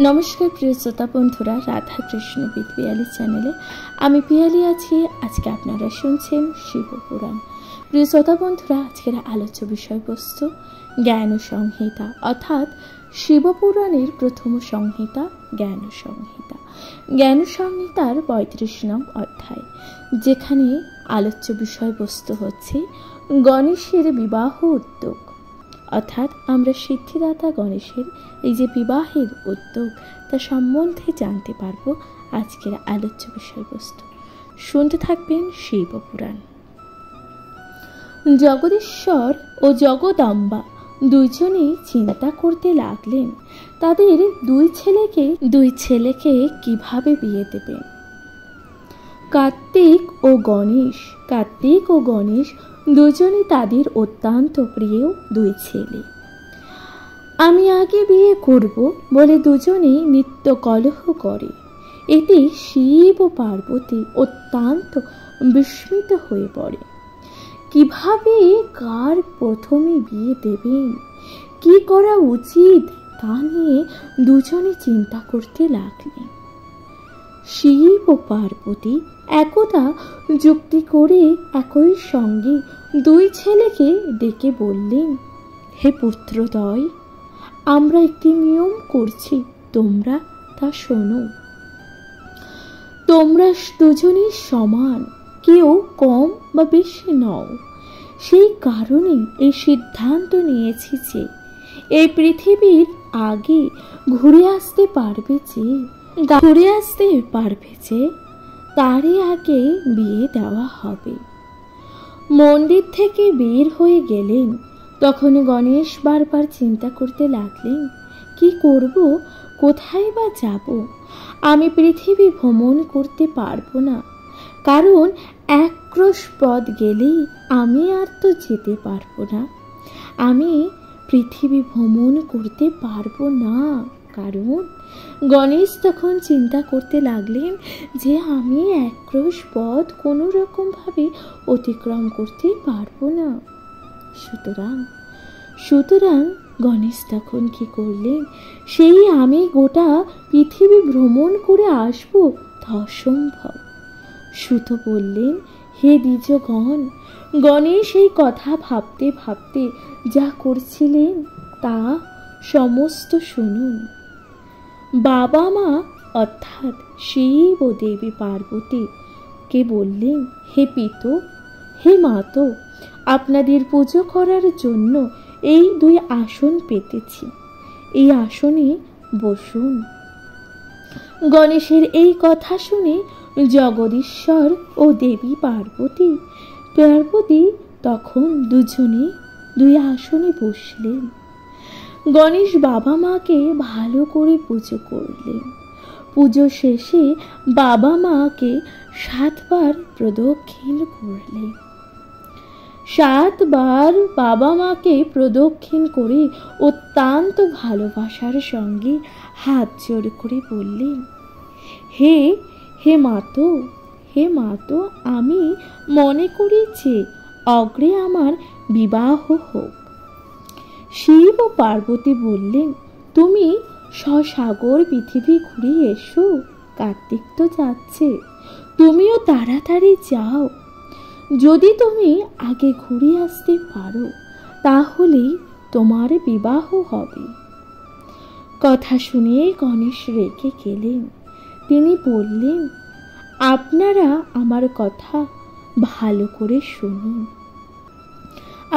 नमस्कार प्रिय श्रोता बंधुरा राधा कृष्ण विद पियाली चैनेले आमी पियाली आछि। आज के आपनारा शुनछेन शिवपुराण। प्रिय श्रोता बंधुरा आजकेर आलोच्य विषयबस्तु ज्ञान संहिता अर्थात शिवपुराणेर प्रथम संहिता ज्ञान संहिता। ज्ञान संहितार 35 नং अध्याय, जेखाने आलोच्य विषयबस्तु हच्छे गणेशेर विवाह उद्योग अर्थात आमरा सिद्धिदाता गणेशेर এই যে বিবাহের উদ্যোগ তা সম্বন্ধে জানতে পারবো আজকের আলোচ্য বিষয়বস্তু। শুনতে থাকবেন শিবপুরাণ। জগদীশ্বর ও জগদম্বা দুইজনেই চিন্তা করতে লাগলেন তাদের দুই ছেলেকে কিভাবে বিয়ে দেবেন। কার্তিক ও গণেশ দুজনেই তাদের অত্যন্ত প্রিয় দুই ছেলে। আমি আগে বিয়ে করব বলে দুজনেই নিত্য কলহ করে। এতে শিব ও পার্বতী অত্যন্ত বিস্মিত হয়ে পড়ে। কিভাবে কার প্রথমে বিয়ে দেবেন, কি করা উচিত তা নিয়ে দুজনে চিন্তা করতে লাগলেন। শিব ও পার্বতী একদা যুক্তি করে একই সঙ্গে দুই ছেলেকে ডেকে বললেন, হে পুত্রদ্বয়, আমরা একটি নিয়ম করছি, তোমরা তা শোনো। তোমরা দুজনেই সমান, কেউ কম বা বেশি নও। সেই কারণে এই সিদ্ধান্ত নিয়েছি যে এই পৃথিবীর আগে ঘুরে আসতে পারবে যে তারই আগে বিয়ে দেওয়া হবে। মন্দির থেকে বের হয়ে গেলেন। তখন গণেশ বারবার চিন্তা করতে লাগলেন, কি করব, কোথায় বা যাব। আমি পৃথিবী ভ্রমণ করতে পারবো না, কারণ এক ক্রোশ পথ গেলেই আমি আর তো যেতে পারবো না। আমি পৃথিবী ভ্রমণ করতে পারবো না, কারণ গণেশ তখন চিন্তা করতে লাগলেন যে আমি এক ক্রোশ পথ কোনো রকমভাবে অতিক্রম করতে পারবো না। সুতরাং গণেশ তখন কি করলেন, সেই আমি গোটা পৃথিবী ভ্রমণ করে আসবো তা অসম্ভব। সুত বললেন, হে দ্বিজগণ, গণেশ এই কথা ভাবতে ভাবতে যা করছিলেন তা সমস্ত শুনুন। বাবা মা অর্থাৎ শিব ও দেবী পার্বতী কে বললেন, হে পিতো, হে মাতো, আপনাদের পুজো করার জন্য এই দুই আসন পেতেছি, এই আসনে বসুন। গণেশের এই কথা শুনে জগদীশ্বর ও দেবী পার্বতী তখন দুজনে দুই আসনে বসলেন। গণেশ বাবা মাকে ভালো করে পুজো করলেন। পুজো শেষে বাবা মাকে 7 বার প্রদক্ষিণ করলেন। 7 বার বাবা মাকে প্রদক্ষিণ করে অত্যন্ত ভালোবাসার সঙ্গে হাত জোড় করে বললেন, হে মাতো, আমি মনে করি যে অগ্রে আমার বিবাহ হোক। শিব ও পার্বতী বললেন, তুমি সসাগর পৃথিবী ঘুরে এসো, কার্তিক তো যাচ্ছে, তুমিও তাড়াতাড়ি যাও। যদি তুমি আগে ঘুরে আসতে পারো তাহলেই তোমার বিবাহ হবে। কথা শুনে গণেশ রেগে গেলেন। তিনি বললেন, আপনারা আমার কথা ভালো করে শুনুন।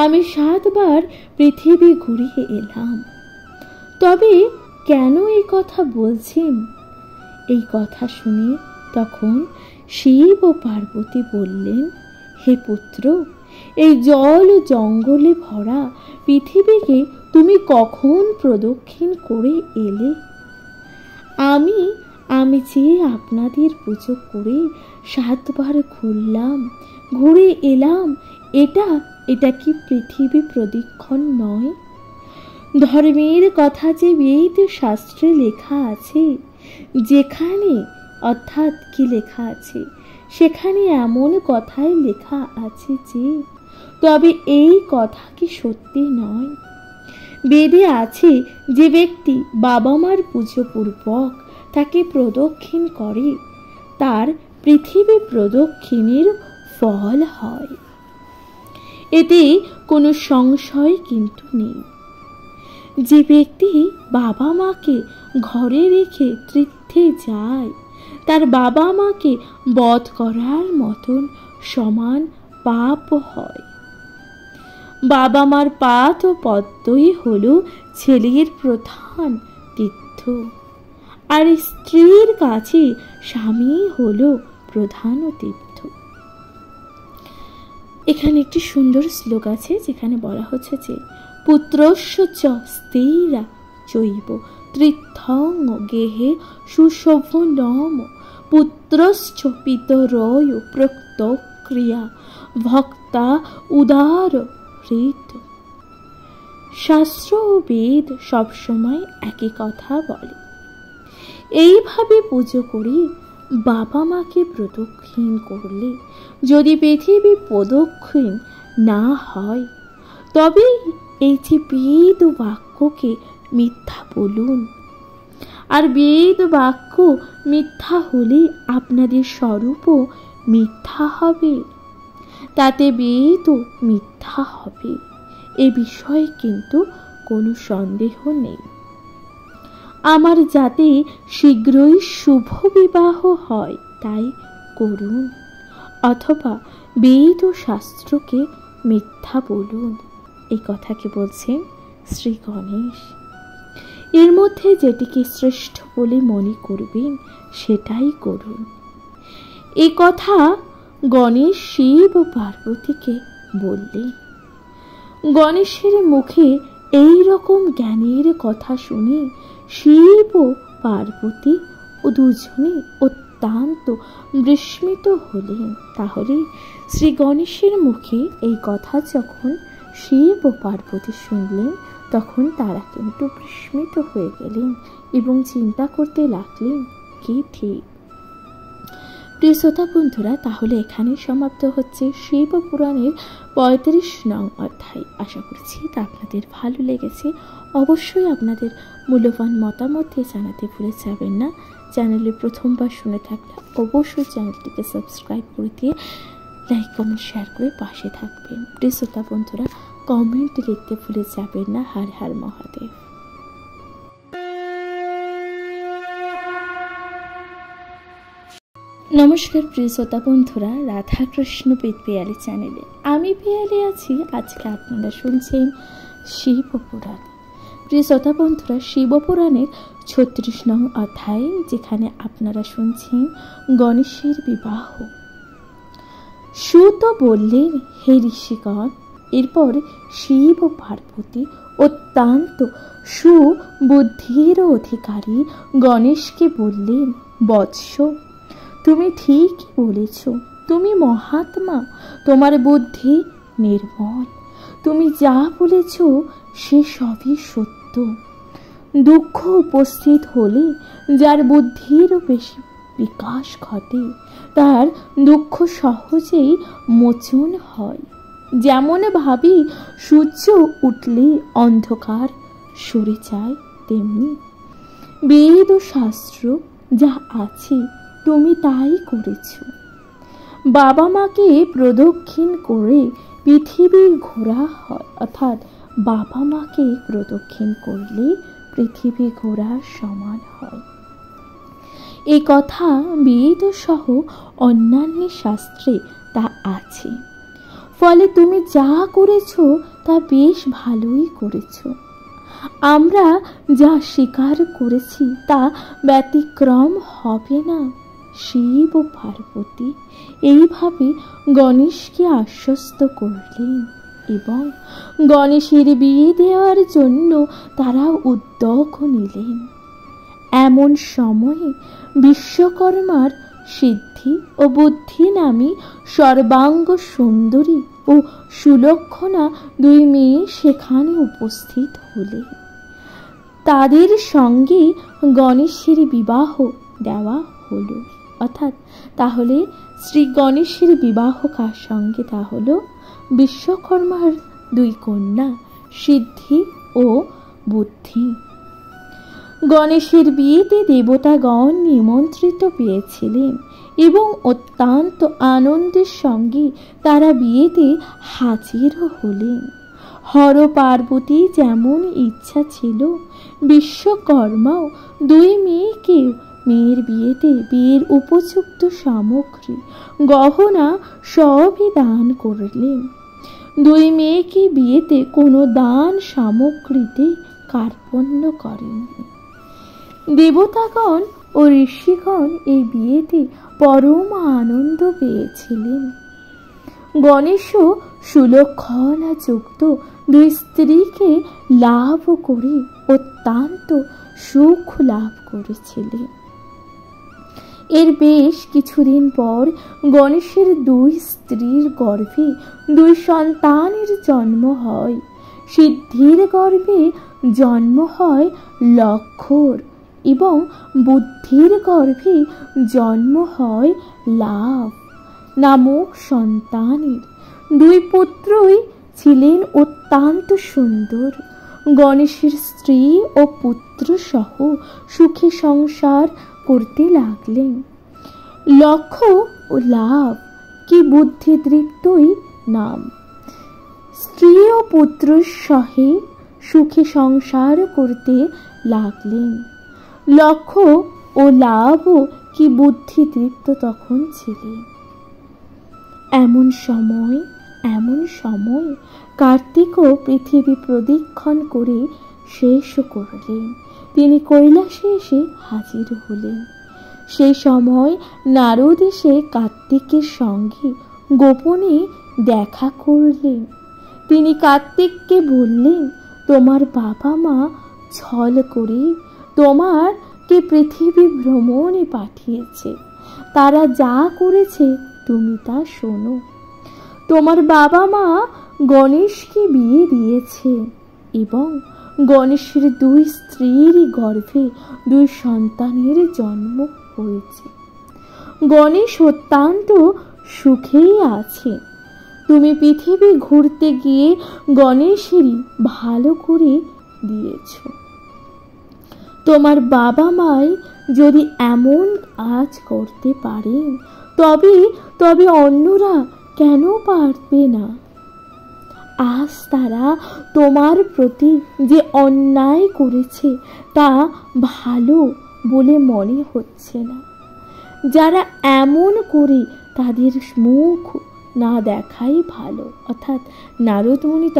আমি 7 বার পৃথিবী ঘুরিয়ে এলাম, তবে কেন এই কথা বলছেন? এই কথা শুনে তখন শিব ও পার্বতী বললেন, হে পুত্র, এই জল ও জঙ্গলে ভরা পৃথিবীকে তুমি কখন প্রদক্ষিণ করে এলে? আমি যে আপনাদের পুজো করে 7 বার ঘুরে এলাম, এটা কি পৃথিবী প্রদক্ষিণ নয়? ধর্মের কথা যে বেদ শাস্ত্রে লেখা আছে, যেখানে অর্থাৎ কি লেখা আছে, সেখানে এমন কথাই লেখা আছে যে তবে এই কথা কি সত্যি নয়? বেদে আছে, যে ব্যক্তি বাবা মার পুজো পূর্বক তাকে প্রদক্ষিণ করে তার পৃথিবী প্রদক্ষিণের ফল হয়। এতে কোনো সংশয় কিন্তু নেই। যে ব্যক্তি বাবা মাকে ঘরে রেখে তীর্থে যায় তার বাবা মাকে বধ করার মতন সমান পাপ হয়। বাবা মার পাদ ও পদ্মই হলো ছেলের প্রধান তীর্থ, আর স্ত্রীর কাছে স্বামী হলো প্রধান তীর্থ। এখানে একটি সুন্দর শ্লোক আছে যেখানে বলা হচ্ছে যে পুত্রস্য চ স্ত্রীরা চৈব তীর্থং গেহে সুশোভনম পুত্রশ্চ পিতরয় প্রক্ত ক্রিয়া ভক্তা উদার হৃদ। শাস্ত্র ও বেদ সবসময় একই কথা বলে। এইভাবে পুজো করে বাবা মাকে প্রদক্ষিণ করলে যদি পৃথিবী প্রদক্ষিণ না হয় তবে এই যে বেদ বাক্যকে মিথ্যা বলুন। আর বেদ বাক্য মিথ্যা হলে আপনাদের স্বরূপও মিথ্যা হবে, তাতে বেদও মিথ্যা হবে, এ বিষয়ে কিন্তু কোনো সন্দেহ নেই। আমার যাতে শীঘ্রই শুভ বিবাহ হয় তাই করুন, অথবা বেদ ও শাস্ত্রকে মিথ্যা বলুন। এই কথাকে বলছেন শ্রী গণেশ। এর মধ্যে যেটিকে শ্রেষ্ঠ বলে মনে করবেন সেটাই করুন। এ কথা গণেশ শিব ও পার্বতীকে বললেন। গণেশের মুখে এই রকম জ্ঞানের কথা শুনে শিব ও পার্বতী ও দুজনে অত্যন্ত বিস্মিত হলেন। তাহলে শ্রী গণেশের মুখে এই কথা যখন শিব ও পার্বতী শুনলেন তখন তারা কিন্তু বিস্মিত হয়ে গেলেন এবং চিন্তা করতে লাগলেন কি ঠিক। প্রিয় শ্রোতা বন্ধুরা, তাহলে এখানেই সমাপ্ত হচ্ছে শিব পুরাণের ৩৫ নং অধ্যায়। আশা করছি তা আপনাদের ভালো লেগেছে। অবশ্যই আপনাদের মূল্যবান মতামত দিয়ে জানাতে ভুলে যাবেন না। চ্যানেলে প্রথমবার শুনে থাকলে অবশ্যই চ্যানেলটিকে সাবস্ক্রাইব করে দিয়ে লাইক কমেন্ট শেয়ার করে পাশে থাকবেন। প্রিয় শ্রোতা বন্ধুরা, কমেন্ট লিখতে ভুলে যাবেন না। হর হর মহাদেব। নমস্কার প্রিয় শ্রোতা বন্ধুরা, রাধাকৃষ্ণ পিয়ালি চ্যানেলে আমি পিয়ালি আছি। আজকে আপনারা শুনছেন শিব পুরাণ। প্রিয় শ্রোতা বন্ধুরা, শিব পুরাণের ৩৬ নং অধ্যায়, যেখানে আপনারা শুনছেন গণেশের বিবাহ। সুত বললেন, হে ঋষিগণ। এরপর শিব ও পার্বতী অত্যন্ত সুবুদ্ধির অধিকারী গণেশকে বললেন, বৎস, তুমি ঠিক বলেছ। তুমি মহাত্মা, তোমার বুদ্ধি নির্মল। তুমি যা বলেছ সে সবই সত্য। দুঃখ উপস্থিত হলে যার বুদ্ধিরও বেশি বিকাশ ঘটে তার দুঃখ সহজেই মোচন হয়। যেমন ভাবি সূর্য উঠলে অন্ধকার সরে যায়, তেমনি বেদ ও শাস্ত্র যা আছে তুমি তাই করেছ। বাবা মাকে প্রদক্ষিণ করে পৃথিবী ঘোরা হয়, অর্থাৎ বাবা মাকে প্রদক্ষিণ করলে পৃথিবী ঘোরার সমান হয়। এ কথা বেদ সহ অন্যান্য শাস্ত্রে তা আছে। ফলে তুমি যা করেছ তা বেশ ভালোই করেছ। আমরা যা স্বীকার করেছি তা ব্যতিক্রম হবে না। শিব ও পার্বতী এইভাবে গণেশকে আশ্বস্ত করলেন এবং গণেশের বিয়ে দেওয়ার জন্য তারা উদ্যোগ নিলেন। এমন সময়ে বিশ্বকর্মার সিদ্ধি ও বুদ্ধি নামী সর্বাঙ্গ সুন্দরী ও সুলক্ষণা দুই মেয়ে সেখানে উপস্থিত হলেন। তাদের সঙ্গে গণেশের বিবাহ দেওয়া হলো। অর্থাৎ তাহলে শ্রী গণেশের বিবাহ কার সঙ্গে? তা হলো বিশ্বকর্মার দুই কন্যা সিদ্ধি ও বুদ্ধি। গণেশের বিয়েতে দেবতাগণ নিমন্ত্রিত পেয়েছিলেন এবং অত্যন্ত আনন্দের সঙ্গে তারা বিয়েতে হাজিরও হলেন। হর পার্বতী যেমন ইচ্ছা ছিল, বিশ্বকর্মাও দুই মেয়েকে মেয়ের বিয়েতে বিয়ের উপযুক্ত সামগ্রী, গহনা সবই দান করলেন। দুই মেয়েকে বিয়েতে কোনো দান সামগ্রীতে কার্পণ্য করেননি। দেবতাগণ ও ঋষিগণ এই বিয়েতে পরম আনন্দ পেয়েছিলেন। গণেশও সুলক্ষণা যুক্ত দুই স্ত্রীকে লাভ করে অত্যন্ত সুখ লাভ করেছিলেন। এর বেশ কিছুদিন পর গণেশের দুই স্ত্রীর গর্ভে দুই সন্তানের জন্ম হয়। সিদ্ধির গর্ভে জন্ম হয় লক্ষর এবং বুদ্ধির গর্ভে জন্ম হয় লাভ নামক সন্তানের। দুই পুত্রই ছিলেন অত্যন্ত সুন্দর। গণেশের স্ত্রী ও পুত্র সহ সুখে সংসার করতে লাগলেন। লক্ষ ও লাভ কি বুদ্ধিদৃপ্তই নাম। স্ত্রী ও পুত্র সহে সুখে সংসার করতে লাগলেন। লক্ষ ও লাভও কি বুদ্ধিদৃপ্ত তখন ছিলেন। এমন সময় কার্তিকও পৃথিবী প্রদক্ষিণ করে শেষ করলেন। তিনি কৈলাসে এসে হাজির হলেন। সেই সময় নারদ এসে কার্তিকের সঙ্গে গোপনে দেখা করলেন। তিনি কার্তিককে বললেন, তোমার বাবা মা ছল করে তোমাকে পৃথিবী ভ্রমণে পাঠিয়েছে। তারা যা করেছে তুমি তা শোনো। তোমার বাবা মা গণেশকে বিয়ে দিয়েছে এবং গণেশের দুই স্ত্রীর গর্ভে দুই সন্তানের জন্ম হয়েছে। গণেশ অত্যন্ত সুখেই আছে। তুমি পৃথিবী ঘুরতে গিয়ে গণেশেরই ভালো করে দিয়েছ। তোমার বাবা মাই যদি এমন কাজ করতে পারেন তবে অন্যরা কেন পারবে না? আজ তারা তোমার প্রতি যে অন্যায় করেছে তা ভালো বলে মনে হচ্ছে না। যারা এমন করে তাদের মুখ না দেখাই ভালো। অর্থাৎ নারদমুনি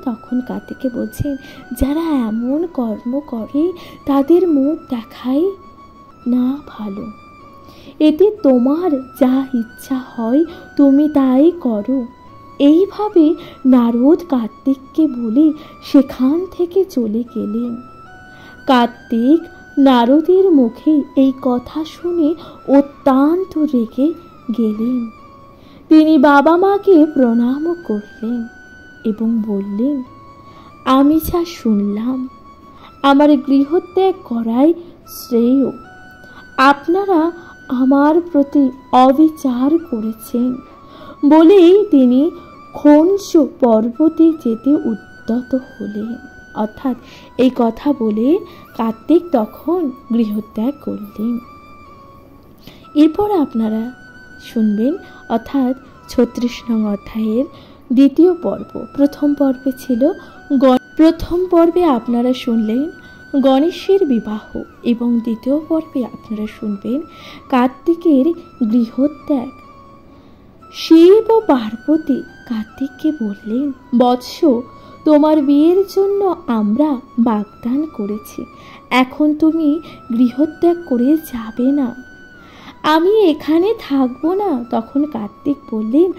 তখন কার্তিককে বলছেন, যারা এমন কর্ম করে তাদের মুখ দেখাই না ভালো। এতে তোমার যা ইচ্ছা হয় তুমি তাই করো। এইভাবে নারদ কার্তিককে বলে সেখান থেকে চলে গেলেন। কার্তিক নারদের মুখে এই কথা শুনে অত্যন্ত রেগে গেলেন। তিনি বাবা মাকে প্রণাম করলেন এবং বললেন, আমি যা শুনলাম আমার গৃহত্যাগ করাই শ্রেয়। আপনারা আমার প্রতি অবিচার করেছেন বলেই তিনি খঞ্চ পর্বতে যেতে উদ্যত হলেন। অর্থাৎ এই কথা বলে কার্তিক তখন গৃহত্যাগ করলেন। এরপর আপনারা শুনবেন অর্থাৎ 36 নং অধ্যায়ের দ্বিতীয় পর্ব। প্রথম পর্বে আপনারা শুনলেন গণেশের বিবাহ এবং দ্বিতীয় পর্বে আপনারা শুনবেন কার্তিকের গৃহত্যাগ। শিব ও পার্বতী কার্তিককে বললেন, বৎস, তোমার বিয়ের জন্য আমরা বাগদান করেছি, এখন তুমি গৃহত্যাগ করে যাবে না। আমি এখানে থাকবো না। তখন কার্তিক বললেন,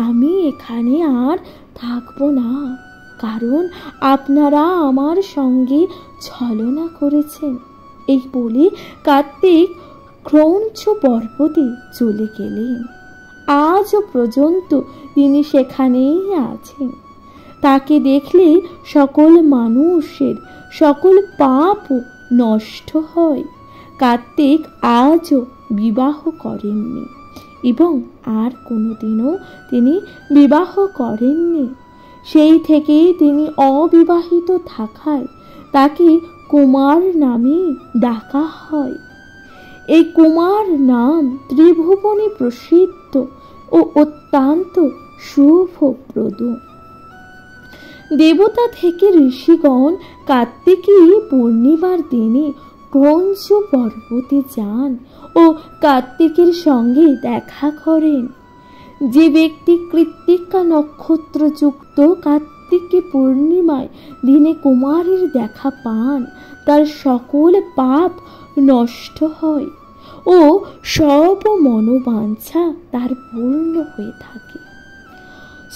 আমি এখানে আর থাকবো না, কারণ আপনারা আমার সঙ্গে ছলনা করেছেন। এই বলে কার্তিক ক্রৌঞ্চ পর্বতে চলে গেলেন। আজও পর্যন্ত তিনি সেখানেই আছেন। তাকে দেখলে সকল মানুষের সকল পাপ নষ্ট হয়। কার্তিক আজও বিবাহ করেননি এবং আর কোনোদিনও তিনি বিবাহ করেননি। সেই থেকেই তিনি অবিবাহিত থাকায় তাকে কুমার নামে ডাকা হয়। এই কুমার নাম ত্রিভুবনে প্রসিদ্ধ ও অত্যন্ত শুভপ্রদ। দেবতা থেকে ঋষিগণ কার্তিকী পূর্ণিমার দিনে ক্রৌঞ্চ পর্বতে যান ও কার্তিকের সঙ্গে দেখা করেন। যে ব্যক্তি কৃত্তিকা নক্ষত্রযুক্ত কার্তিকী পূর্ণিমায় দিনে কুমারের দেখা পান, তার সকল পাপ নষ্ট হয় ও সব মনোবাঞ্ছা তার পূর্ণ হয়ে থাকে।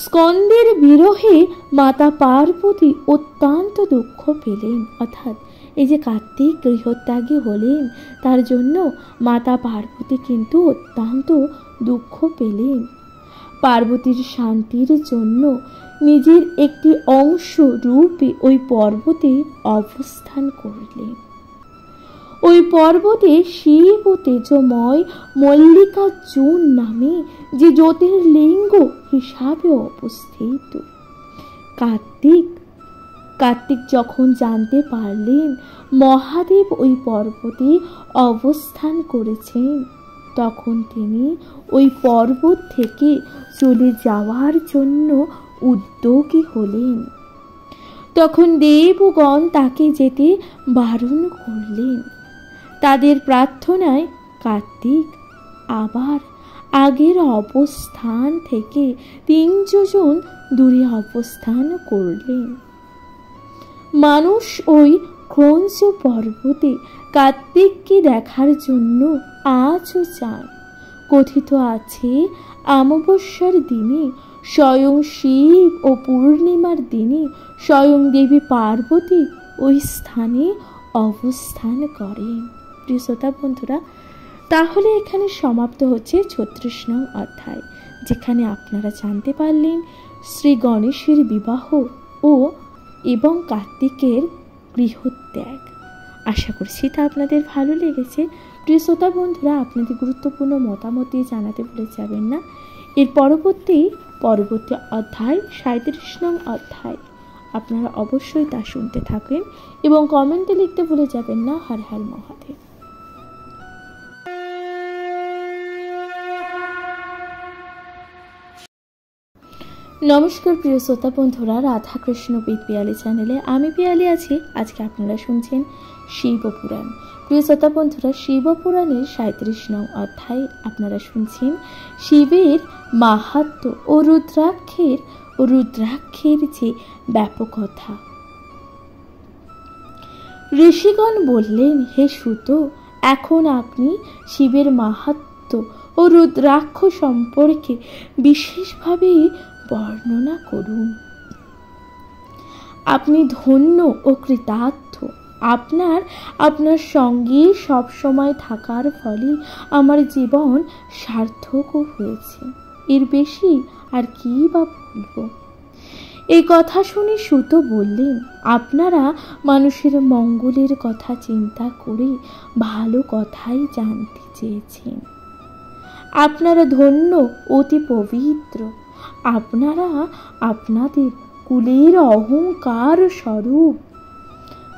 স্কন্দের বিরহে মাতা পার্বতী অত্যন্ত দুঃখ পেলেন, অর্থাৎ এই যে কার্তিক গৃহত্যাগী হলেন তার জন্য মাতা পার্বতী কিন্তু অত্যন্ত দুঃখ পেলেন। পার্বতীর শান্তির জন্য নিজের একটি অংশ রূপে ওই পর্বতে অবস্থান করলেন। ওই পর্বতে শিব ও তেজময় মল্লিকার্জুন নামে যে জ্যোতির্লিঙ্গ হিসাবে অবস্থিত। কার্তিক যখন জানতে পারলেন মহাদেব ওই পর্বতে অবস্থান করেছেন, তখন তিনি ওই পর্বত থেকে চলে যাওয়ার জন্য উদ্যোগী হলেন। তখন দেবগণ তাকে যেতে বারণ করলেন। তাদের প্রার্থনায় কার্তিক আবার আগের অবস্থান থেকে 3 যোজন দূরে অবস্থান করলেন। মানুষ ওই ক্রৌঞ্চ পর্বতে কার্তিককে দেখার জন্য আজও যান। কথিত আছে অমাবস্যার দিনে স্বয়ং শিব ও পূর্ণিমার দিনে স্বয়ং দেবী পার্বতী ওই স্থানে অবস্থান করেন। প্রিয় শ্রোতা বন্ধুরা, তাহলে এখানে সমাপ্ত হচ্ছে 36 নং অধ্যায়, যেখানে আপনারা জানতে পারলেন শ্রী গণেশের বিবাহ এবং কার্তিকের গৃহত্যাগ। আশা করছি তা আপনাদের ভালো লেগেছে। প্রিয় শ্রোতা বন্ধুরা, আপনাদের গুরুত্বপূর্ণ মতামত দিয়ে জানাতে ভুলে যাবেন না। এর পরবর্তী অধ্যায় 37 নং অধ্যায় আপনারা অবশ্যই তা শুনতে থাকবেন এবং কমেন্টে লিখতে ভুলে যাবেন না। হর হর মহাদেব। নমস্কার প্রিয় শ্রোতা বন্ধুরা, রাধাকৃষ্ণ বিদ পিয়ালি চ্যানেলে আমি পিয়ালি আছি। আজকে আপনারা শুনছেন শিবপুরাণ। প্রিয় শ্রোতা বন্ধুরা, শিবপুরাণের 37 নং অধ্যায় আপনারা শুনছেন শিবের মাহাত্ম্য ও রুদ্রাক্ষের যে ব্যাপকতা। ঋষিগণ বললেন, হে সূত, এখন আপনি শিবের মাহাত্ম্য ও রুদ্রাক্ষ সম্পর্কে বিশেষভাবে বর্ণনা করুন। আপনি ধন্য ও কৃতার্থ। আপনার সঙ্গে সব সময় থাকার ফলে আমার জীবন সার্থক হয়েছে। এর বেশি আর কি বা বলবো। এই কথা শুনে সূত বললেন, আপনারা মানুষের মঙ্গলের কথা চিন্তা করে ভালো কথাই জানতে চেয়েছেন। আপনারা ধন্য, অতি পবিত্র। আপনারা আপনাদের কুলের অহংকার স্বরূপ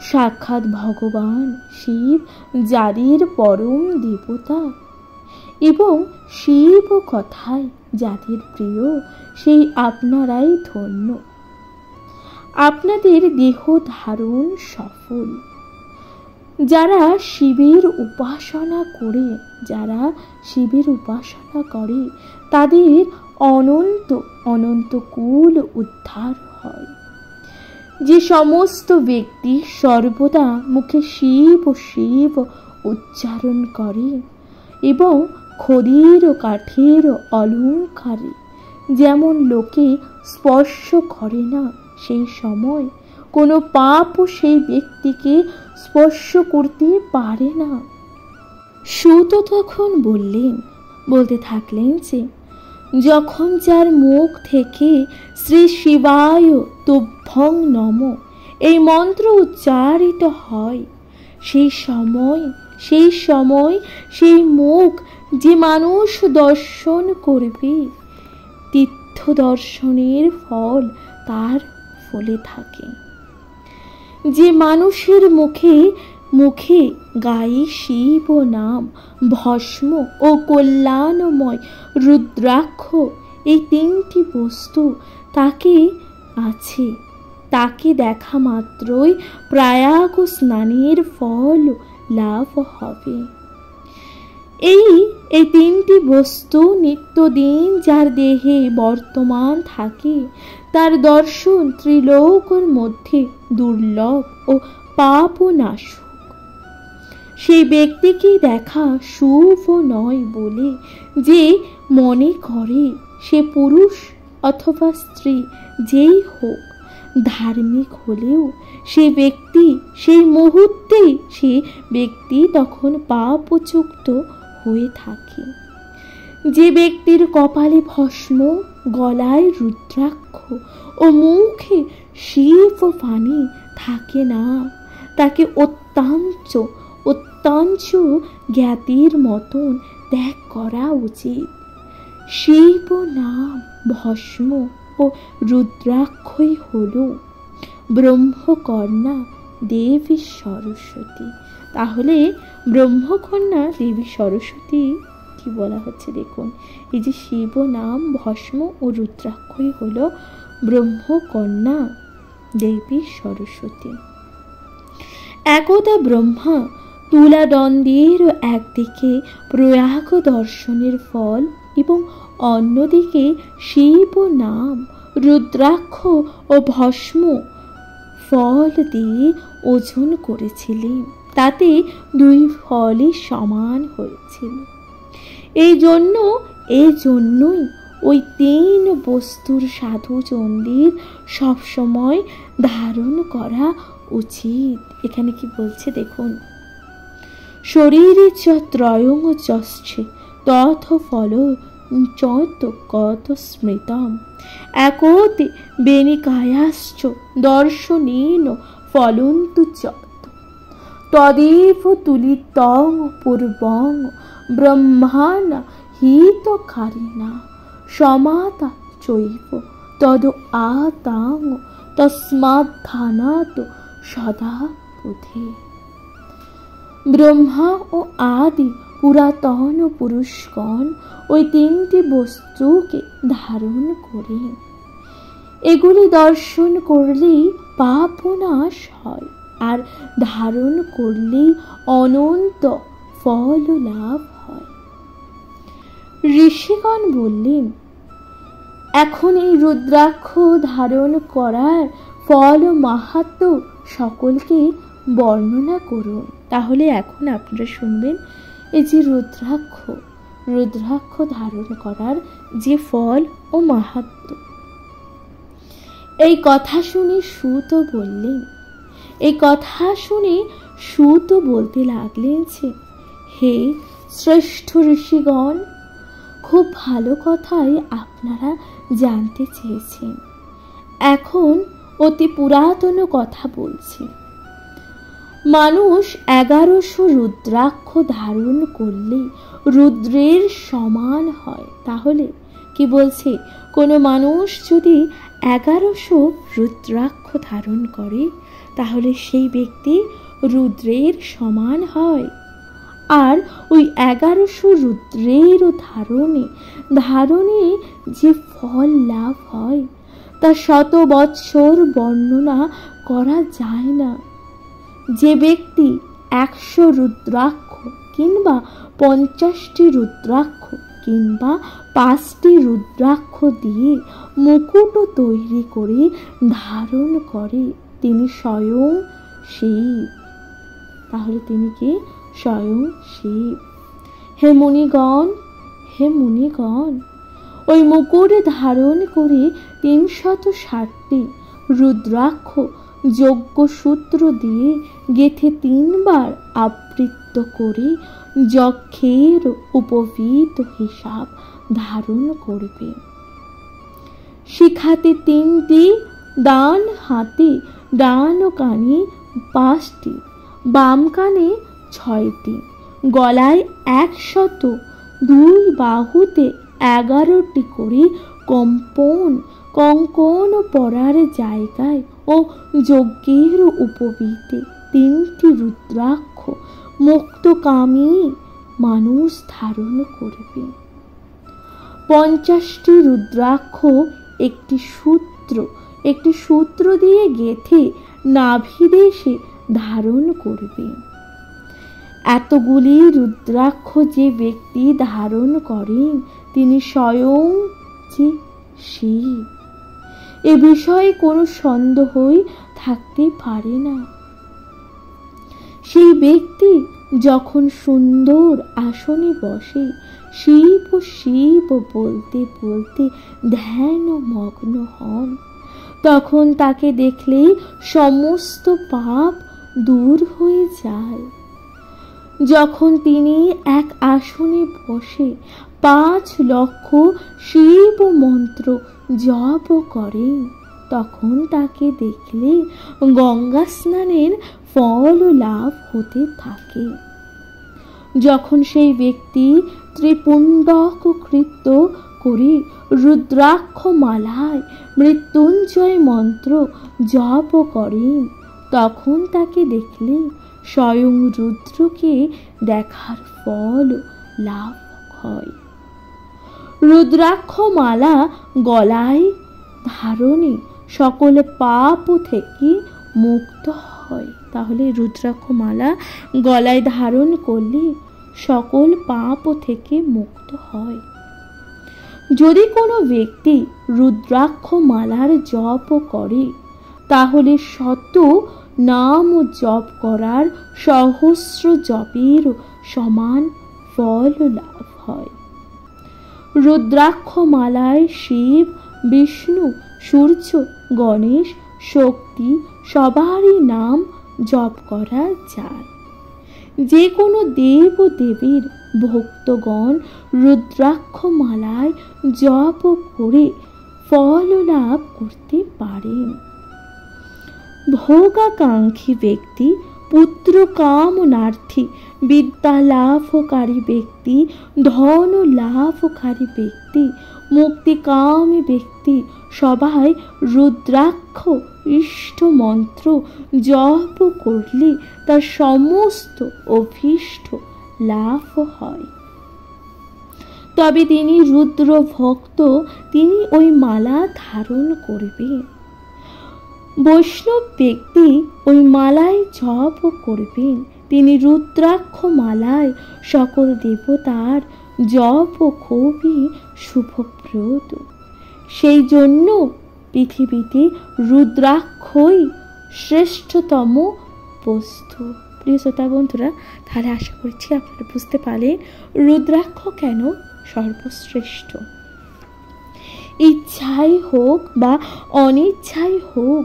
সাক্ষাৎ ভগবান শিব, যাদের পরম দেবতা এবং শিব কথায় যাদের প্রিয়, সেই আপনারাই ধন্য। আপনাদের দেহ ধারণ সফল। যারা শিবের উপাসনা করে তাদের অনন্ত কুল উদ্ধার হয়। যে সমস্ত ব্যক্তি সর্বদা মুখে শিব ও শিব উচ্চারণ করে এবং খড়ির ও কাঠের অলঙ্কারে যেমন লোকে স্পর্শ করে না, সেই সময় কোনো পাপও সেই ব্যক্তিকে স্পর্শ করতে পারে না। সূত তখন বলতে থাকলেন যে যখন যার মুখ থেকে শ্রী শিবায় তুভ্যং নমঃ এই মন্ত্র উচ্চারিত হয়, সেই সময় সেই মুখ যে মানুষ দর্শন করবে, তীর্থ দর্শনের ফল তার ফলে থাকে। যে মানুষের মুখে মুখে গায়ে শিব নাম, ভস্ম ও কল্যাণময় রুদ্রাক্ষ, এই তিনটি বস্তু তাকে আছে, তাকে দেখা মাত্রই প্রয়াগ স্নানের ফল লাভ হবে। এই তিনটি বস্তু নিত্যদিন যার দেহে বর্তমান থাকে, তার দর্শন ত্রিলোকের মধ্যে দুর্লভ ও পাপনাশক। সেই ব্যক্তিকে দেখা শুভ নয় বলে যে মনে করে, সে পুরুষ অথবা স্ত্রী যেই হোক, ধার্মিক হলেও সে ব্যক্তি সেই মুহূর্তেই সে ব্যক্তি তখন পাপযুক্ত হয়ে থাকে। যে ব্যক্তির কপালে ভস্ম, গলায় রুদ্রাক্ষ ও মুখে শিব বাণী থাকে না, তাকে অত্যন্ত জ্ঞাতির মতন ত্যাগ করা উচিত। শিব নাম, ভস্ম ও রুদ্রাক্ষই হল ব্রহ্মকন্যা দেবী সরস্বতী। তাহলে ব্রহ্মকন্যা দেবী সরস্বতী কি বলা হচ্ছে দেখুন, এই যে শিব নাম, ভস্ম ও রুদ্রাক্ষই হল ব্রহ্মকন্যা দেবী সরস্বতী। একদা ব্রহ্মা তুলাদণ্ডের একদিকে প্রয়াগ দর্শনের ফল এবং অন্যদিকে শিব নাম, রুদ্রাক্ষ ও ভস্ম ফল দিয়ে ওজন করেছিলেন। তাতে দুই ফলই সমান হয়েছিল। এই জন্যই ওই তিন বস্তুর সাধুজনদের সবসময় ধারণ করা উচিত। এখানে কি বলছে দেখুন, শরীরে চ ত্রয়ং যশ্চে তথ ফল চত কত স্মৃতম একোতে বেনিকায়াশ্চ দর্শনেন ফলন্তু চত তদেব তুলিতং পূর্বং ব্রহ্মাণা হিতকারিণা সমাতা চৈব তদ আতাং তস্মাদ্ধানাত সদা বুধে। ব্রহ্মা ও আদি পুরাতন পুরুষগণ ওই তিনটি বস্তুকে ধারণ করে। এগুলি দর্শন করলেই পাপনাশ হয়, আর ধারণ করলেই অনন্ত ফল লাভ হয়। ঋষিগণ বললেন, এখন এই রুদ্রাক্ষ ধারণ করার ফল ও মাহাত্ম্য সকলকে বর্ণনা করুন। তাহলে এখন আপনারা শুনবেন এই যে রুদ্রাক্ষ ধারণ করার যে ফল ও মাহাত্ম্য। এই কথা শুনে সুত বলতে লাগলেন যে, হে শ্রেষ্ঠ ঋষিগণ, খুব ভালো কথাই আপনারা জানতে চেয়েছেন। এখন অতি পুরাতন কথা বলছি। মানুষ 1100 রুদ্রাক্ষ ধারণ করলে রুদ্রের সমান হয়। তাহলে কি বলছে, কোনো মানুষ যদি 1100 রুদ্রাক্ষ ধারণ করে তাহলে সেই ব্যক্তি রুদ্রের সমান হয়। আর ওই 1100 রুদ্রের ধারণে যে ফল লাভ হয় তা 100 বৎসর বর্ণনা করা যায় না। যে ব্যক্তি 100 রুদ্রাক্ষ কিংবা 50টি রুদ্রাক্ষ কিংবা 5টি রুদ্রাক্ষ দিয়ে মুকুট তৈরি করে ধারণ করে, তিনি স্বয়ং শিব। তাহলে তিনি কি? স্বয়ং শিব। হে মুনিগণ, ওই মুকুট ধারণ করে 360টি রুদ্রাক্ষ যজ্ঞ সূত্র দিয়ে গেথে 3 বার আবৃত্ত করে যক্ষের উপবীত হিসাব ধারণ করবে। শিখাতে 3টি, ডান হাতে ডান কানে 5টি, বাম কানে 6টি, গলায় 100, 2 বাহুতে 11টি করে কঙ্কন পরার জায়গায় ও যজ্ঞের উপবীতে 3টি রুদ্রাক্ষ মুক্তকামী মানুষ ধারণ করবে। 50টি রুদ্রাক্ষ একটি সূত্র দিয়ে গেঁথে নাভিদেশে ধারণ করবে। এতগুলি রুদ্রাক্ষ যে ব্যক্তি ধারণ করেন তিনি স্বয়ং যে শিব, এ বিষয়ে কোনো সন্দেহই থাকতে পারে না। সেই ব্যক্তি যখন সুন্দর আসনে বসে শিব শিব বলতে বলতে ধ্যান মগ্ন হন, তখন তাকে দেখলেই সমস্ত পাপ দূর হয়ে যায়। যখন তিনি এক আসনে বসে 5 লক্ষ শিব মন্ত্র জপ করেন, তখন তাকে দেখলে গঙ্গা স্নানের ফল লাভ হতে থাকে। যখন সেই ব্যক্তি ত্রিপুণ্ডক কৃত্য করে রুদ্রাক্ষ মালায় মৃত্যুঞ্জয় মন্ত্র জপ করেন, তখন তাকে দেখলে স্বয়ং রুদ্রকে দেখার ফল লাভ হয়। রুদ্রাক্ষ মালা গলায় ধারণে সকল পাপ থেকে মুক্ত হয়। তাহলে রুদ্রাক্ষ মালা গলায় ধারণ করলে সকল পাপ থেকে মুক্ত হয়। যদি কোনো ব্যক্তি রুদ্রাক্ষ মালার জপ করে, তাহলে শত নাম জপ করার সহস্র জপের সমান ফল লাভ হয়। রুদ্রাক্ষ মালায় শিব, বিষ্ণু, সূর্য, গণেশ, শক্তি সবারই নাম জপ করা যায়। যে কোনো দেব ও দেবীর ভক্তগণ রুদ্রাক্ষ মালায় জপ করে ফল লাভ করতে পারেন। ভোগাকাঙ্ক্ষী ব্যক্তি, পুত্র কামনার্থী, বিদ্যা লাভকারী ব্যক্তি, ধন লাভকারী ব্যক্তি, মুক্তিকামী ব্যক্তি সবাই রুদ্রাক্ষ ইষ্ট মন্ত্র জপ করলে তার সমস্ত অভীষ্ট লাভ হয়। তবে তিনি রুদ্র ভক্ত, তিনি ওই মালা ধারণ করবেন। বৈষ্ণব ব্যক্তি ওই মালায় জপ করবেন। তিনি রুদ্রাক্ষ মালায় সকল দেবতার জপ খুবই শুভপ্রদ। সেই জন্য পৃথিবীতে রুদ্রাক্ষই শ্রেষ্ঠতম বস্তু। প্রিয় শ্রোতা বন্ধুরা, তাহলে আশা করছি আপনারা বুঝতে পারলেন রুদ্রাক্ষ কেন সর্বশ্রেষ্ঠ। ইচ্ছাই হোক বা অনিচ্ছাই হোক,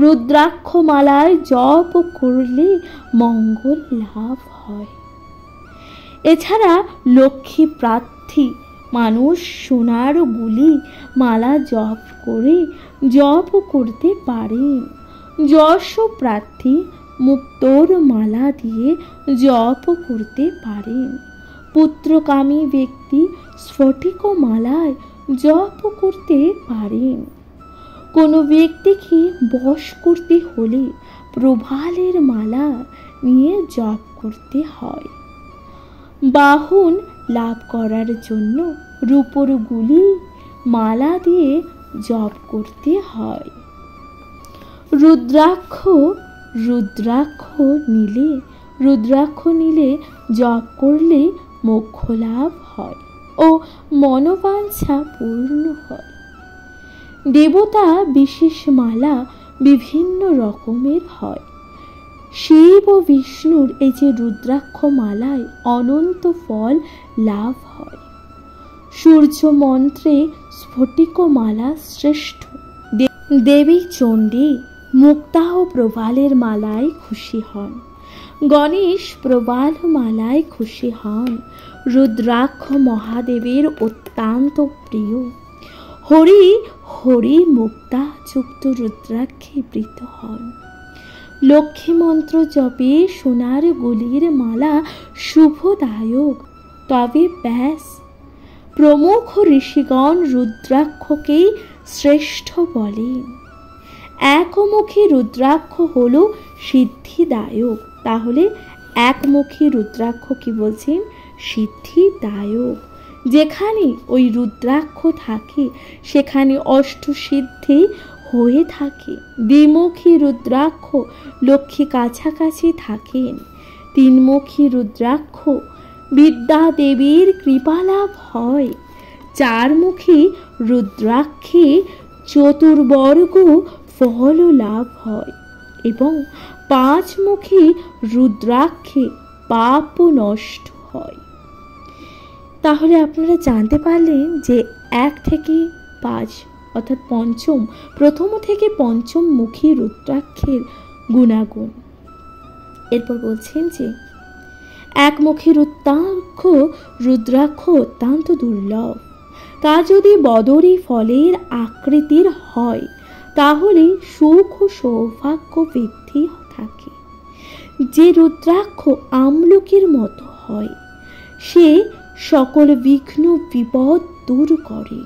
রুদ্রাক্ষ মালায় জপ করলে মঙ্গল লাভ হয়। এছাড়া লক্ষ্মী প্রার্থী মানুষ সোনার গুলি মালা জপ করতে পারেন। যশ প্রার্থী মুক্তোর মালা দিয়ে জপ করতে পারেন। পুত্রকামী ব্যক্তি স্ফটিক মালায় জপ করতে পারেন। কোনো ব্যক্তিকে বশ করতে হলে প্রবালের মালা নিয়ে জপ করতে হয়। বাহন লাভ করার জন্য রূপোর গুলি মালা দিয়ে জপ করতে হয়। রুদ্রাক্ষ নিলে জপ করলে মোক্ষ লাভ হয় ও মনোবাঞ্ছা পূর্ণ হয়। দেবতা বিশেষ মালা বিভিন্ন রকমের হয়। শিব ও বিষ্ণুর এই যে রুদ্রাক্ষ মালায় অনন্ত ফল লাভ হয়। সূর্য মন্ত্রে স্ফটিক মালা শ্রেষ্ঠ। দেবী চণ্ডী মুক্তা ও প্রবালের মালায় খুশি হন। গণেশ প্রবাল মালায় খুশি হন। রুদ্রাক্ষ মহাদেবের অত্যন্ত প্রিয়। হরি মুক্তা যুক্ত রুদ্রাক্ষে প্রীত হন। লক্ষ্মী মন্ত্র জপে সোনার গুলির মালা শুভদায়ক। তবে ব্যাস প্রমুখ ঋষিগণ রুদ্রাক্ষকেই শ্রেষ্ঠ বলেন। একমুখী রুদ্রাক্ষ হল সিদ্ধিদায়ক। তাহলে একমুখী রুদ্রাক্ষ কি বলছেন? সিদ্ধিদায়ক। যেখানে ওই রুদ্রাক্ষ থাকে সেখানে অষ্টসিদ্ধি হয়ে থাকে। দ্বিমুখী রুদ্রাক্ষ লক্ষ্মী কাছাকাছি থাকেন। তিনমুখী রুদ্রাক্ষ বিদ্যা দেবীর কৃপালাভ হয়। চারমুখী রুদ্রাক্ষে চতুর্বর্গ ফল লাভ হয় এবং পাঁচমুখী রুদ্রাক্ষে পাপ নষ্ট হয়। তাহলে আপনারা জানতে পারলেন যে 1 থেকে 5 অর্থাৎ প্রথম থেকে পঞ্চম মুখী রুদ্রাক্ষের গুণাগুণ। এরপর বলছেন যে একমুখী রুদ্রাক্ষ অত্যন্ত দুর্লভ। তা যদি বদরী ফলের আকৃতির হয় তাহলে সুখ ও সৌভাগ্য বৃদ্ধি থাকে। যে রুদ্রাক্ষ আমলকির মতো হয় সে সকল বিঘ্ন বিপদ দূর করে।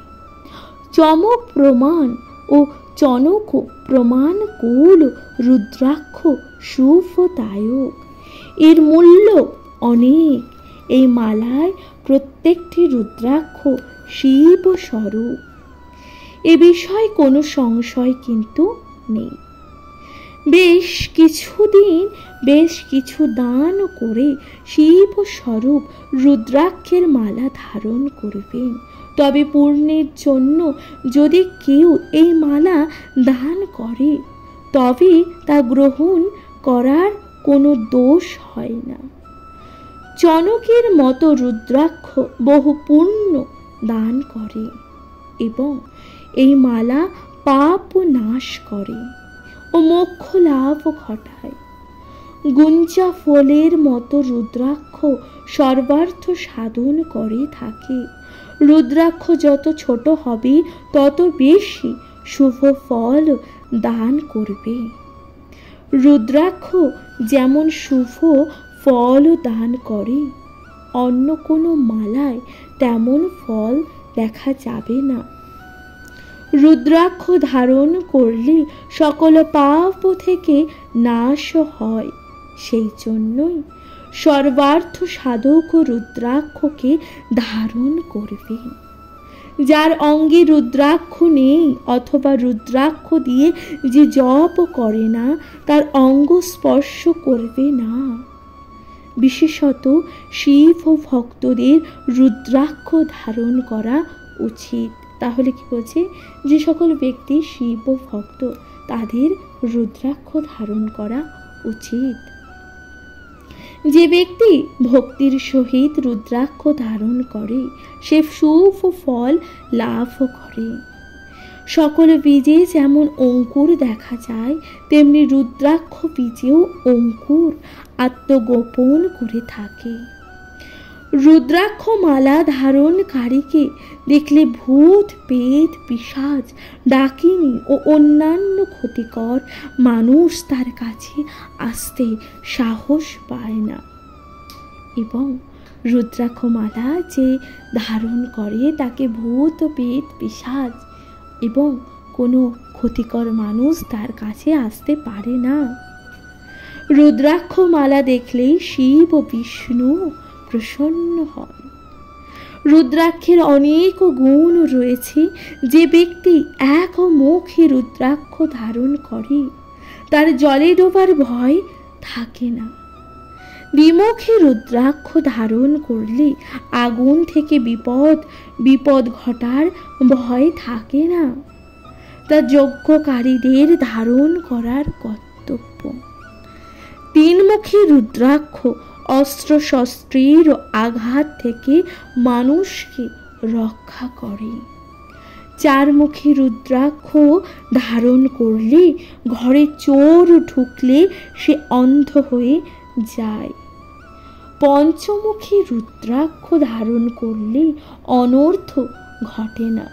চমক প্রমাণ ও চনক প্রমাণ কুল রুদ্রাক্ষ শুভদায়ক। এর মূল্য অনেক। এই মালায় প্রত্যেকটি রুদ্রাক্ষ শিব স্বরূপ। এ বিষয়ে কোনো সংশয় কিন্তু নেই। বেশ কিছু দান করে শিব স্বরূপ রুদ্রাক্ষের মালা ধারণ করবেন। তবে পুণ্যের জন্য যদি কেউ এই মালা দান করে তবে তা গ্রহণ করার কোনো দোষ হয় না। চনকের মতো রুদ্রাক্ষ বহু পুণ্য দান করে এবং এই মালা পাপ নাশ করে ও মোক্ষ লাভ ঘটায়। গুঞ্জা ফলের মতো রুদ্রাক্ষ সর্বার্থ সাধন করে থাকে। রুদ্রাক্ষ যত ছোট হবে তত বেশি শুভ ফল দান করবে। রুদ্রাক্ষ যেমন শুভ ফল দান করে অন্য কোনো মালায় তেমন ফল দেখা যাবে না। রুদ্রাক্ষ ধারণ করলে সকল পাপ থেকে নাশ হয়। সেই জন্যই সর্বার্থ সাধক রুদ্রাক্ষকে ধারণ করবে। যার অঙ্গে রুদ্রাক্ষ নেই অথবা রুদ্রাক্ষ দিয়ে যে জপ করে না তার অঙ্গ স্পর্শ করবে না। বিশেষত শিব ভক্তদের রুদ্রাক্ষ ধারণ করা উচিত। তাহলে কি বলছে? যে সকল ব্যক্তি শিব ভক্ত তাদের রুদ্রাক্ষ ধারণ করা উচিত। যে ব্যক্তি ভক্তির সহিত রুদ্রাক্ষ ধারণ করে সে শুভ ফল লাভ করে। সকল বীজে যেমন অঙ্কুর দেখা যায় তেমনি রুদ্রাক্ষ বীজেও অঙ্কুর আত্মগোপন করে থাকে। রুদ্রাক্ষ মালা ধারণকারীকে দেখলে ভূত পেট পিশাচ ডাকিনী ও অন্যান্য ক্ষতিকর মানুষ তার কাছে আসতে সাহস পায় না এবং রুদ্রাক্ষ মালা যে ধারণ করে তাকে ভূত পেট পিশাচ এবং কোনো ক্ষতিকর মানুষ তার কাছে আসতে পারে না। রুদ্রাক্ষ মালা দেখলেই শিব ও বিষ্ণু প্রসন্ন হন। রুদ্রাক্ষের অনেক গুণ রয়েছে। যে ব্যক্তি একমুখী রুদ্রাক্ষ ধারণ করে তার জলে ডোবার ভয় থাকে না। দ্বিমুখী রুদ্রাক্ষ ধারণ করলে আগুন থেকে বিপদ ঘটার ভয় থাকে না। তা যজ্ঞকারীদের ধারণ করার কর্তব্য। তিনমুখী রুদ্রাক্ষ অস্ত্র শস্ত্রের আঘাত থেকে মানুষকে রক্ষা করে। চারমুখী রুদ্রাক্ষ ধারণ করলে ঘরে চোর ঢুকলে সে অন্ধ হয়ে যায়। পঞ্চমুখী রুদ্রাক্ষ ধারণ করলে অনর্থ ঘটে না।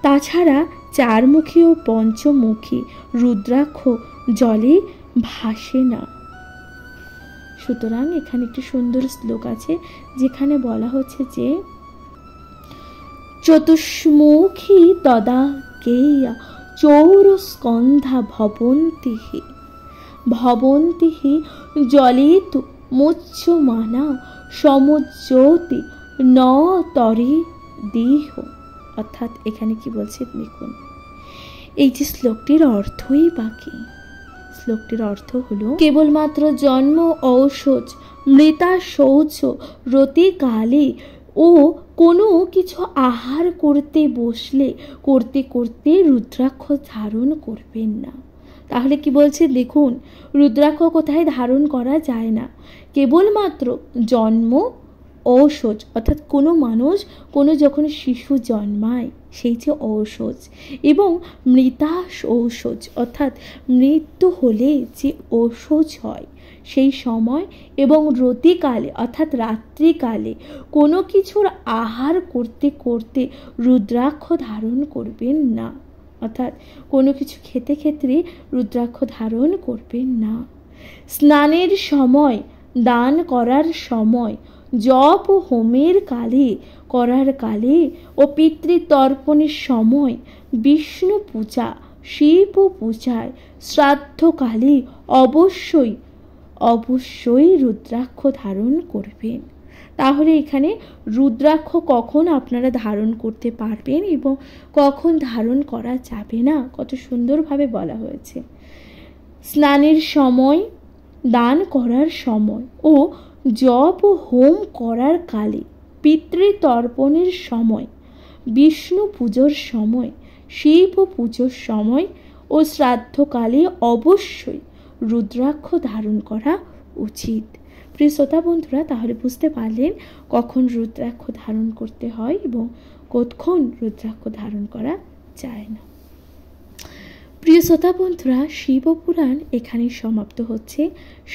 তাছাড়া চারমুখী ও পঞ্চমুখী রুদ্রাক্ষ জলে ভাসে না। সুতরাং এখানে একটি সুন্দর শ্লোক আছে যেখানে বলা হচ্ছে যে চতুষ্মুখী তদা কেয়া চৌরস্কন্ধা ভবন্তিঃ ভবন্তিঃ জলেতু মুচ্যমানা সমুজ্যোতি ন তরে দেহ। অর্থাৎ এখানে কি বলছে দেখুন, এই যে শ্লোকটির অর্থই বাকি, শ্লোকটির অর্থ হলো কেবলমাত্র জন্ম ঔষধ মৃতা শৌচ রতি কালে ও কোনো কিছু আহার করতে বসলে করতে করতে রুদ্রাক্ষ ধারণ করবেন না। তাহলে কি বলছে দেখুন, রুদ্রাক্ষ কোথায় ধারণ করা যায় না? কেবলমাত্র জন্ম ঔষধ, অর্থাৎ কোনো মানুষ কোনো যখন শিশু জন্মায় সেই যে ঔষধ, এবং মৃতা ঔষধ অর্থাৎ মৃত্যু হলে যে ঔষধ হয় সেই সময়, এবং রতিকালে অর্থাৎ রাত্রিকালে কোনো কিছুর আহার করতে করতে রুদ্রাক্ষ ধারণ করবেন না। অর্থাৎ কোনো কিছু খেতে ক্ষেত্রে রুদ্রাক্ষ ধারণ করবেন না। স্নানের সময়, দান করার সময়, জপ ও হোমের কালে করার কালে ও পিতৃতর্পণের সময়, বিষ্ণু পূজা শিব পূজায় শ্রাদ্ধকালে অবশ্যই অবশ্যই রুদ্রাক্ষ ধারণ করবেন। তাহলে এখানে রুদ্রাক্ষ কখন আপনারা ধারণ করতে পারবেন এবং কখন ধারণ করা যাবে না কত সুন্দরভাবে বলা হয়েছে। স্নানের সময়, দান করার সময় ও জপ ও হোম করার কালে, পিতৃতর্পণের সময়, বিষ্ণু পুজোর সময়, শিব পুজোর সময় ও শ্রাদ্ধকালে অবশ্যই রুদ্রাক্ষ ধারণ করা উচিত। প্রিয় শ্রোতা বন্ধুরা, তাহলে বুঝতে পারলেন কখন রুদ্রাক্ষ ধারণ করতে হয় এবং কতক্ষণ রুদ্রাক্ষ ধারণ করা যায় না। প্রিয় শ্রোতা বন্ধুরা, শিবপুরাণ এখানে সমাপ্ত হচ্ছে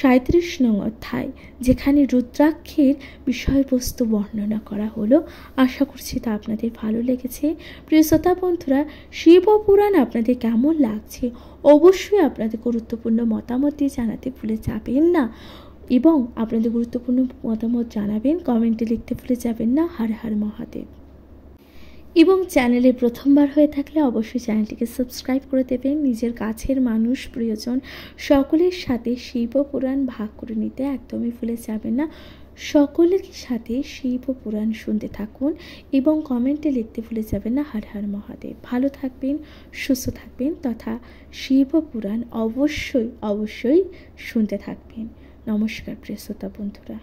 37 নং অধ্যায়, যেখানে রুদ্রাক্ষের বিষয়বস্তু বর্ণনা করা হলো। আশা করছি তা আপনাদের ভালো লেগেছে। প্রিয় শ্রোতা বন্ধুরা, শিবপুরাণ আপনাদের কেমন লাগছে অবশ্যই আপনাদের গুরুত্বপূর্ণ মতামত দিয়ে জানাতে ভুলে যাবেন না, এবং আপনাদের গুরুত্বপূর্ণ মতামত জানাবেন, কমেন্টে লিখতে ভুলে যাবেন না। হর হর মহাদেব। এবং চ্যানেলে প্রথমবার হয়ে থাকলে অবশ্যই চ্যানেলটিকে সাবস্ক্রাইব করে দেবেন। নিজের কাছের মানুষ, প্রিয়জন সকলের সাথে শিবপুরাণ ভাগ করে নিতে একদমই ভুলে যাবেন না। সকলের সাথে শিবপুরাণ শুনতে থাকুন এবং কমেন্টে লিখতে ভুলে যাবেন না হর হর মহাদেব। ভালো থাকবেন, সুস্থ থাকবেন, তথা শিবপুরাণ অবশ্যই অবশ্যই শুনতে থাকবেন। নমস্কার প্রিয় শ্রোতা বন্ধুরা।